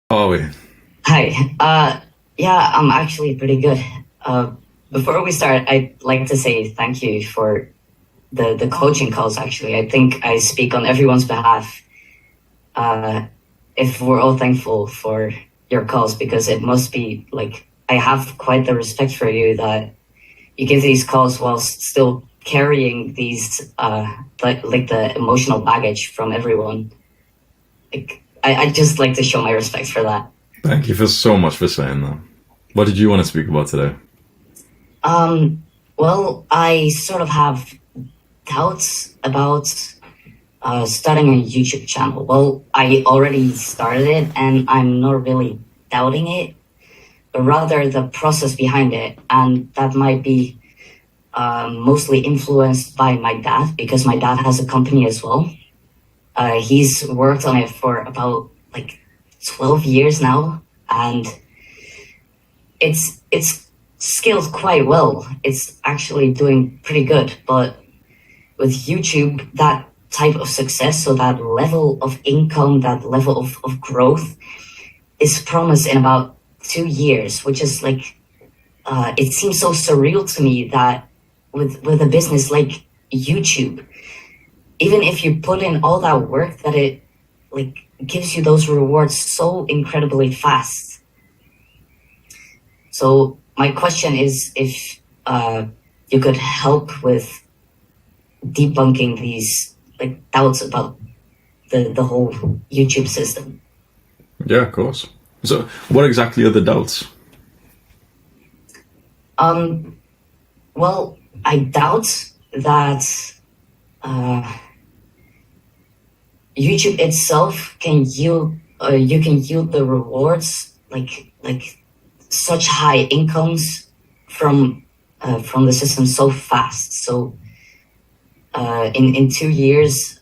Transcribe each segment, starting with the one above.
How are we? Hi. Yeah, I'm actually pretty good. Before we start, I'd like to say thank you for the coaching calls, actually. I think I speak on everyone's behalf uh, if we're all thankful for your calls, because it must be like I have quite the respect for you that you give these calls whilst still carrying these like the emotional baggage from everyone. Like I just like to show my respect for that. Thank you for so much for saying that. What did you want to speak about today? Well, I sort of have doubts about starting a YouTube channel. Well, I already started it and I'm not really doubting it, but rather the process behind it. And that might be mostly influenced by my dad, because my dad has a company as well. He's worked on it for about like 12 years now, and it's scaled quite well. It's actually doing pretty good, but with YouTube, that type of success, so that level of income, that level of growth is promised in about 2 years, which is like, it seems so surreal to me that with a business like YouTube, even if you put in all that work, that it like gives you those rewards so incredibly fast. So my question is if you could help with debunking these like doubts about the whole YouTube system. Yeah, of course. So, what exactly are the doubts? Um, well, I doubt that YouTube itself can yield you can yield the rewards like such high incomes from the system so fast. So in 2 years,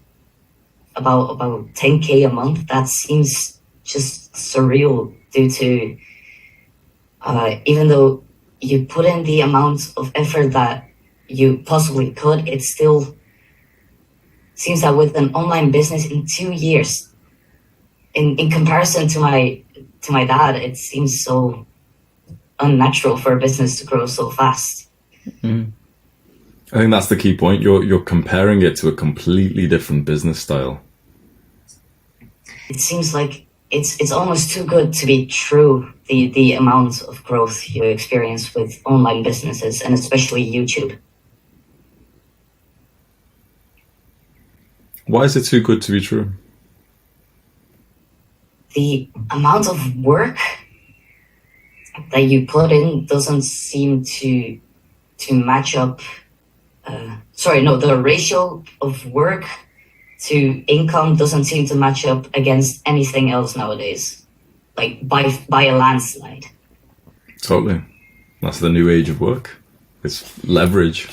about 10K a month. That seems just surreal due to even though you put in the amount of effort that you possibly could, it still seems that with an online business in 2 years, in comparison to my dad, it seems so unnatural for a business to grow so fast. I think that's the key point. You're comparing it to a completely different business style. It seems like it's almost too good to be true, the amount of growth you experience with online businesses, and especially YouTube. Why is it too good to be true? The amount of work that you put in doesn't seem to match up. Sorry, no, the ratio of work to income doesn't seem to match up against anything else nowadays, like by a landslide. Totally. That's the new age of work. It's leverage.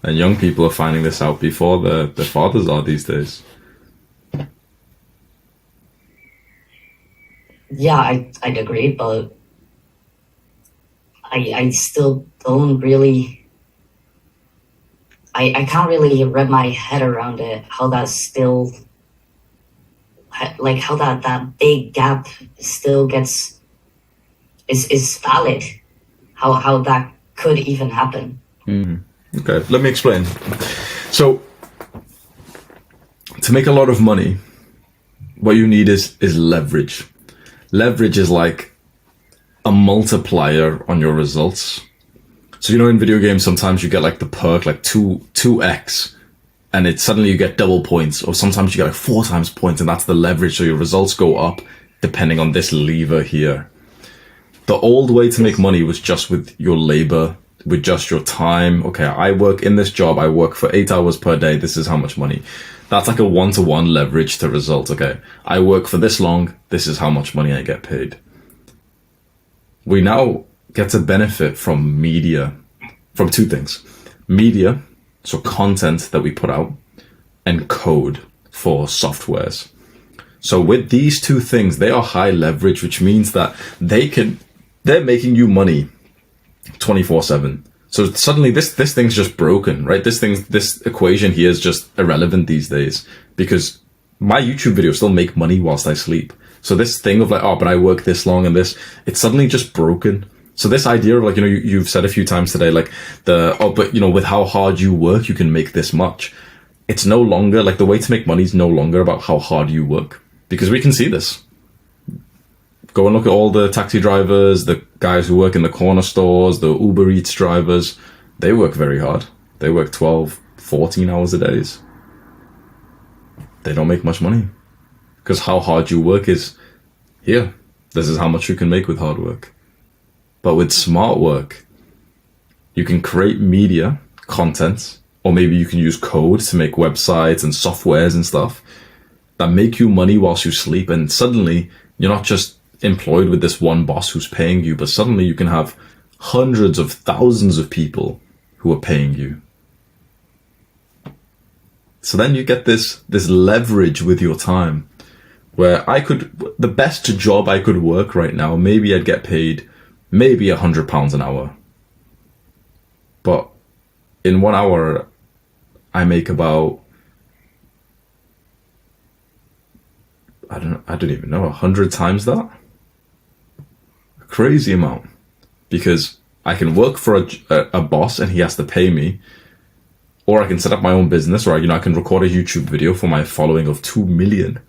And young people are finding this out before the fathers are these days. Yeah, I'd agree, but I still don't really. I can't really wrap my head around it. How that's still like how that big gap still gets is valid. How that could even happen. Okay, let me explain. So, to make a lot of money, what you need is leverage. Leverage is like a multiplier on your results. So in video games sometimes you get like the perk like 2x, and it suddenly you get double points, or sometimes you get like 4 times points, and that's the leverage, so your results go up depending on this lever here. The old way to make money was just with your labor, with just your time. Okay, I work in this job, I work for 8 hours per day, this is how much money. That's like a 1-to-1 leverage to result. Okay, I work for this long, this is how much money I get paid. We now get to benefit from media, from 2 things. Media, so content that we put out, and code for softwares. So with these 2 things, they are high leverage, which means that they're making you money 24/7. So suddenly this thing's just broken, right? This equation here is just irrelevant these days, because my YouTube videos still make money whilst I sleep. So this thing of like, oh, but I work this long and this, it's suddenly just broken. So this idea of like, you know, you've said a few times today, like but you know, with how hard you work, you can make this much. It's no longer like the way to make money is no longer about how hard you work, because we can see this. Go and look at all the taxi drivers, the guys who work in the corner stores, the Uber Eats drivers. They work very hard. They work 12, 14 hours a day. They don't make much money because how hard you work is here. This is how much you can make with hard work. But with smart work, you can create media, content, or maybe you can use code to make websites and softwares and stuff that make you money whilst you sleep. And suddenly you're not just employed with this one boss who's paying you, but suddenly you can have hundreds of thousands of people who are paying you. So then you get this leverage with your time where the best job I could work right now, maybe I'd get paid maybe £100 an hour. But in 1 hour, I make about, I don't even know, 100 times that? A crazy amount. Because I can work for a boss and he has to pay me, or I can set up my own business, or I can record a YouTube video for my following of 2 million.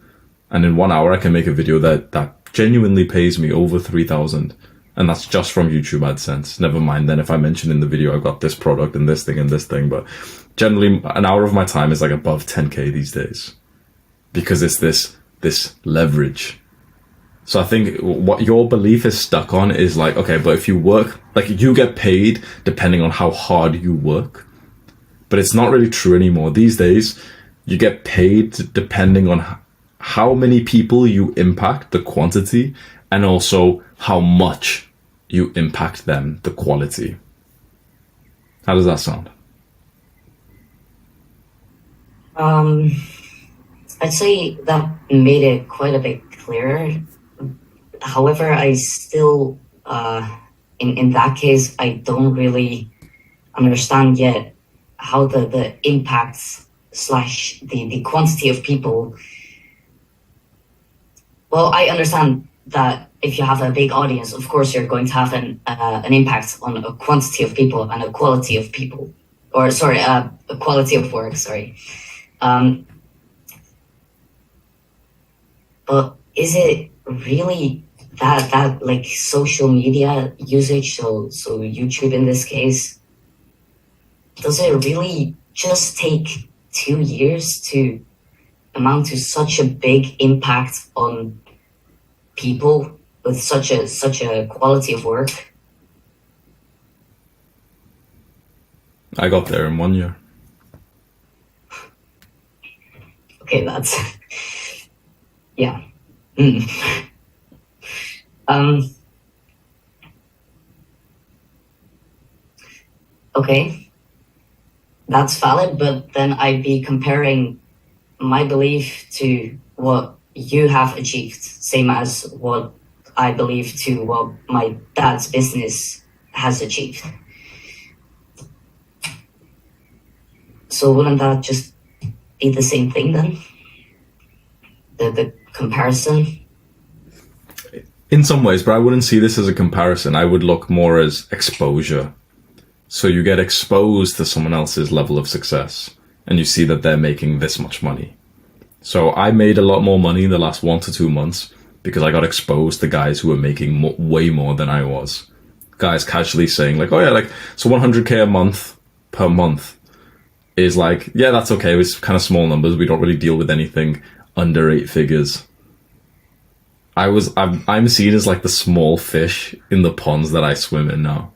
And in 1 hour, I can make a video that genuinely pays me over 3,000. And that's just from YouTube AdSense. Never mind then if I mention in the video I've got this product and this thing. But generally, an hour of my time is like above 10K these days. Because it's this leverage. So I think what your belief is stuck on is like, okay, but if you work, like you get paid depending on how hard you work. But it's not really true anymore. These days, you get paid depending on how many people you impact, the quantity, and also how much you impact them, the quality. How does that sound? I'd say that made it quite a bit clearer. However, I still, in that case, I don't really understand yet how the impacts / the quantity of people. Well, I understand that if you have a big audience, of course, you're going to have an impact on a quantity of people and a quality of people, or sorry, a quality of work. Sorry. But is it really that like social media usage? So YouTube in this case, does it really just take 2 years to amount to such a big impact on people with such a quality of work? I got there in 1 year. Okay, that's yeah. Okay, that's valid, but then I'd be comparing my belief to what you have achieved, same as what I believe to what my dad's business has achieved. So wouldn't that just be the same thing then? The comparison? In some ways, but I wouldn't see this as a comparison. I would look more as exposure. So you get exposed to someone else's level of success and you see that they're making this much money. So I made a lot more money in the last 1 to 2 months because I got exposed to guys who were making way more than I was. Guys casually saying like, oh yeah, like, so 100K a month per month is like, yeah, that's okay. It's kind of small numbers. We don't really deal with anything under 8 figures. I'm seen as like the small fish in the ponds that I swim in now.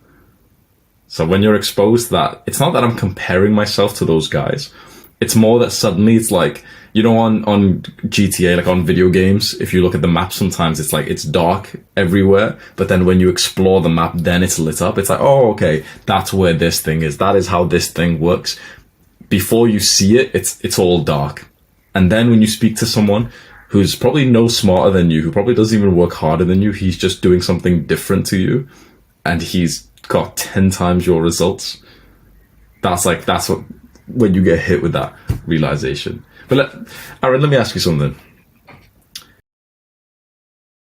So when you're exposed to that, it's not that I'm comparing myself to those guys. It's more that suddenly it's like, you know, on GTA, like on video games, if you look at the map, sometimes it's like, it's dark everywhere. But then when you explore the map, then it's lit up. It's like, oh, okay, that's where this thing is. That is how this thing works. Before you see it, it's all dark. And then when you speak to someone who's probably no smarter than you, who probably doesn't even work harder than you, he's just doing something different to you, and he's got 10 times your results. That's what, when you get hit with that realization. But Aaron, let me ask you something.